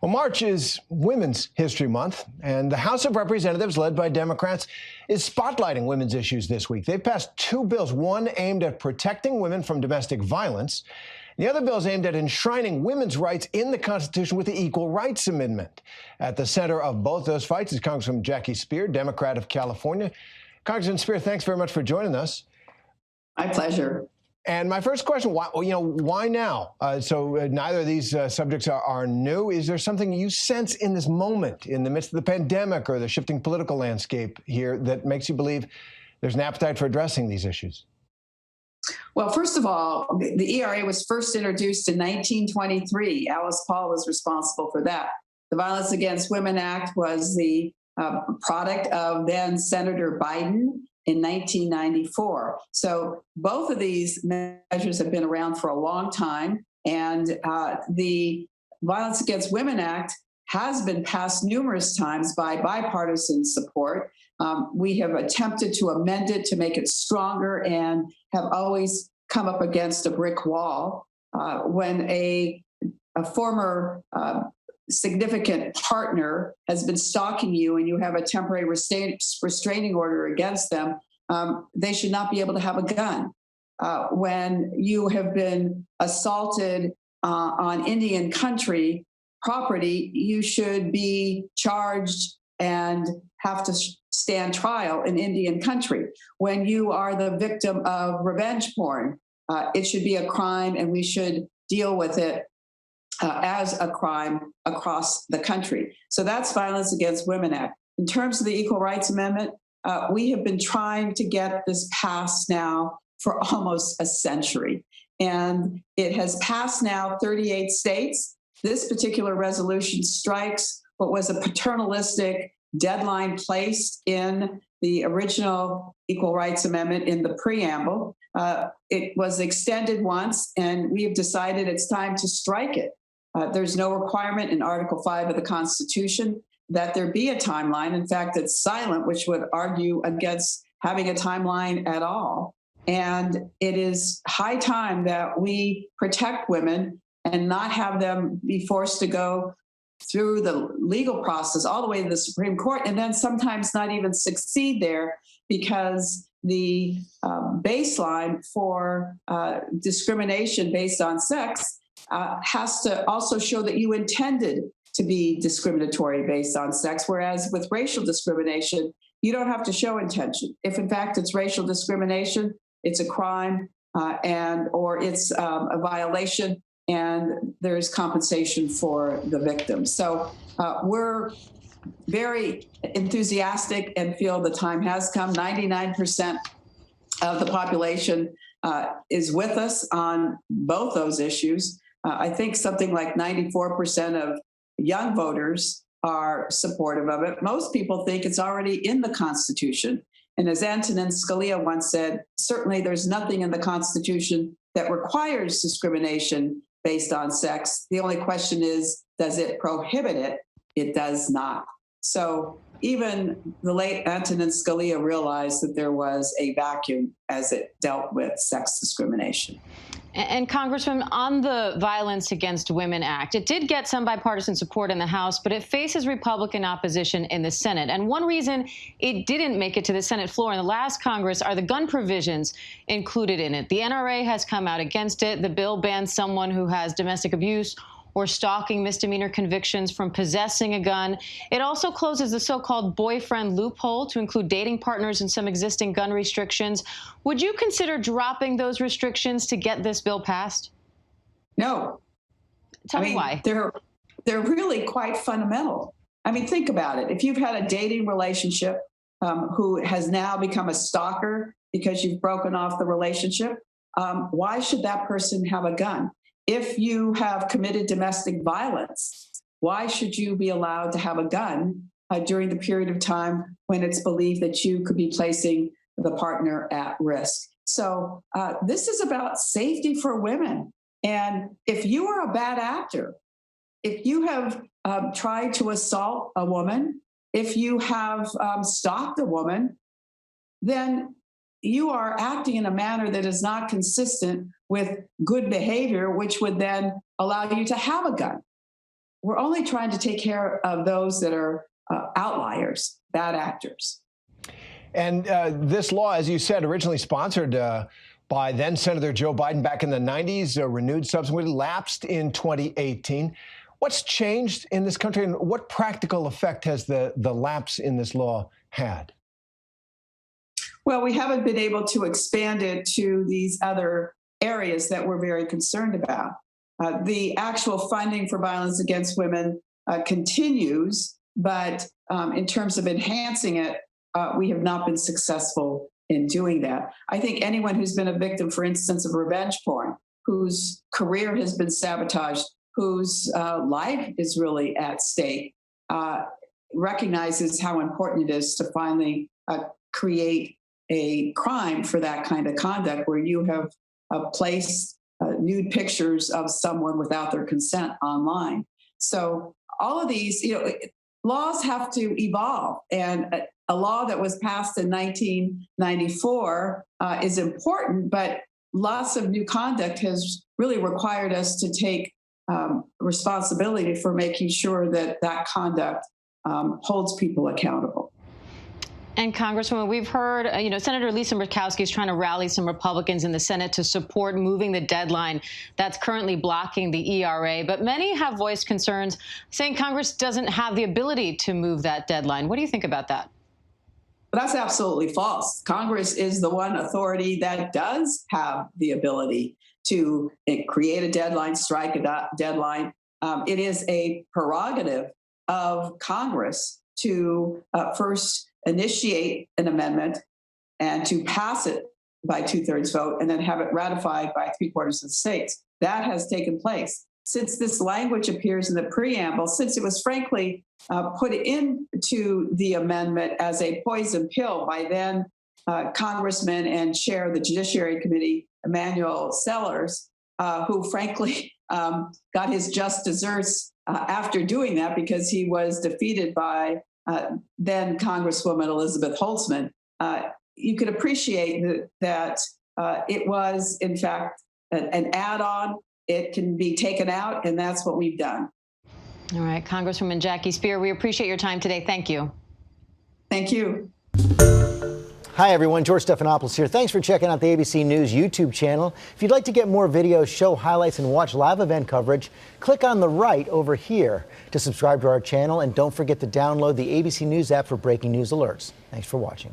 Well, March is Women's History Month, and the House of Representatives, led by Democrats, is spotlighting women's issues this week. They've passed two bills, one aimed at protecting women from domestic violence. The other bill is aimed at enshrining women's rights in the Constitution with the Equal Rights Amendment. At the center of both those fights is Congresswoman Jackie Speier, Democrat of California. Congressman Speier, thanks very much for joining us. My pleasure. And my first question, why now? Neither of these subjects are new. Is there something you sense in this moment, in the midst of the pandemic or the shifting political landscape here, that makes you believe there's an appetite for addressing these issues? Well, first of all, the ERA was first introduced in 1923. Alice Paul was responsible for that. The Violence Against Women Act was the product of then Senator Biden in 1994. So both of these measures have been around for a long time. And the Violence Against Women Act has been passed numerous times by bipartisan support. We have attempted to amend it to make it stronger and have always come up against a brick wall. When a former significant partner has been stalking you and you have a temporary restraining order against them, they should not be able to have a gun. When you have been assaulted on Indian country property, you should be charged and have to stand trial in Indian country. When you are the victim of revenge porn, it should be a crime, and we should deal with it as a crime across the country. So that's Violence Against Women Act. In terms of the Equal Rights Amendment, we have been trying to get this passed now for almost a century. And it has passed now 38 states. This particular resolution strikes what was a paternalistic deadline placed in the original Equal Rights Amendment in the preamble. It was extended once, and we have decided it's time to strike it. There's no requirement in Article 5 of the Constitution that there be a timeline. In fact, it's silent, which would argue against having a timeline at all. And it is high time that we protect women and not have them be forced to go through the legal process all the way to the Supreme Court, and then sometimes not even succeed there because the baseline for discrimination based on sex has to also show that you intended to be discriminatory based on sex, whereas with racial discrimination, you don't have to show intention. If in fact it's racial discrimination, it's a crime or it's a violation, and there's compensation for the victim. So we're very enthusiastic and feel the time has come. 99% of the population is with us on both those issues. I think something like 94% of young voters are supportive of it. Most people think it's already in the Constitution. And as Antonin Scalia once said, certainly there's nothing in the Constitution that requires discrimination based on sex. The only question is, does it prohibit it? It does not. So even the late Antonin Scalia realized that there was a vacuum as it dealt with sex discrimination. And Congressman, on the Violence Against Women Act, it did get some bipartisan support in the House, but it faces Republican opposition in the Senate. And one reason it didn't make it to the Senate floor in the last Congress are the gun provisions included in it. The NRA has come out against it. The bill bans someone who has domestic abuse or stalking misdemeanor convictions from possessing a gun. It also closes the so-called boyfriend loophole to include dating partners and some existing gun restrictions. Would you consider dropping those restrictions to get this bill passed? No. Tell me why. They're really quite fundamental. I mean, think about it. If you've had a dating relationship who has now become a stalker because you've broken off the relationship, why should that person have a gun? If you have committed domestic violence, why should you be allowed to have a gun during the period of time when it's believed that you could be placing the partner at risk? So this is about safety for women. And if you are a bad actor, if you have tried to assault a woman, if you have stalked a woman, then you are acting in a manner that is not consistent with good behavior, which would then allow you to have a gun. we're only trying to take care of those that are outliers, bad actors. And this law, as you said, originally sponsored by then Senator Joe Biden back in the 90s, renewed subsequently, lapsed in 2018. What's changed in this country, and what practical effect has the lapse in this law had? Well, we haven't been able to expand it to these other areas that we're very concerned about. The actual funding for violence against women continues, but in terms of enhancing it, we have not been successful in doing that. I think anyone who's been a victim, for instance, of revenge porn, whose career has been sabotaged, whose life is really at stake, recognizes how important it is to finally create a crime for that kind of conduct, where you have placed nude pictures of someone without their consent online. So all of these, laws have to evolve, and a law that was passed in 1994 is important, but lots of new conduct has really required us to take responsibility for making sure that that conduct holds people accountable. And Congresswoman, we've heard, Senator Lisa Murkowski is trying to rally some Republicans in the Senate to support moving the deadline that's currently blocking the ERA. But many have voiced concerns, saying Congress doesn't have the ability to move that deadline. What do you think about that? Well, that's absolutely false. Congress is the one authority that does have the ability to create a deadline, strike a deadline. It is a prerogative of Congress to first initiate an amendment and to pass it by 2/3 vote and then have it ratified by 3/4 of the states. That has taken place. Since this language appears in the preamble, since it was frankly put into the amendment as a poison pill by then Congressman and Chair of the Judiciary Committee, Emanuel Sellers, who frankly got his just desserts after doing that because he was defeated by then Congresswoman Elizabeth Holtzman, you could appreciate that it was, in fact, an add-on. It can be taken out, and that's what we've done. All right, Congresswoman Jackie Speier, we appreciate your time today. Thank you. Thank you. Hi, everyone. George Stephanopoulos here. Thanks for checking out the ABC News YouTube channel. If you'd like to get more videos, show highlights, and watch live event coverage, click on the right over here to subscribe to our channel. And don't forget to download the ABC News app for breaking news alerts. Thanks for watching.